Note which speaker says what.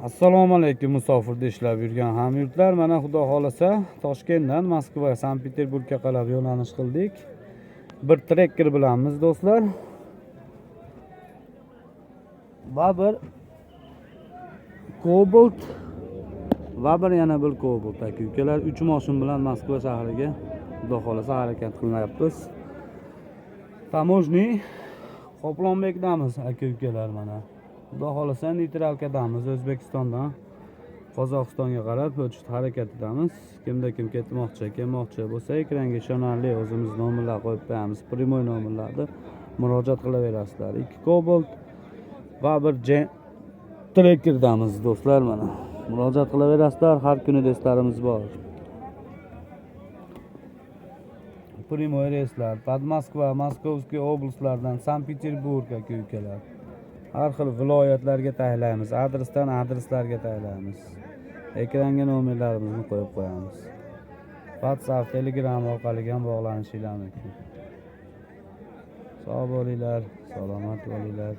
Speaker 1: Assalomu alaykum musofirda ishlab yurgan hamyurtlar. Mana xudo xolasa Toshkentdan Moskva, Sankt-Peterburgga qarab yo'nalish qildik. Bir trekker bilanmiz do'stlar. Va bir Cobalt va bir yana bir Cobalt aka-ukalar 3 mashin bilan Moskva shahriga xudo xolasa harakat qilyapmiz. Tamojniy Qoplonbekdamiz aka-ukalar mana. Xudo xolasa neytralkadamiz, O'zbekistondan Qozog'istonga qarab o'tishda harakatidamiz. Kimda kim ketmoqchi, kelmoqchi bo'lsa ekranga ishonarli o'zimiz nomerlar qo'yib qo'yamiz. Primoy nomerlarni murojaat qilaverasizlar. 2 Cobalt va bir trekkerdamiz do'stlar mana. Murojaat qilaverasizlar, har kuni testlarimiz bor. Primoy reyslar, Podmoskva, Moskovskiy oblastlardan Sankt-Peterburg aka-ukalar. Har xil viloyatlarga tayyorlaymiz. Adresdan adreslarga tayyorlaymiz. Ekranga nomerlarimizni qo'yib qo'yamiz. WhatsApp, Telegram orqali ham bog'lanishingiz mumkin. Sog' bo'linglar, salomat bo'linglar.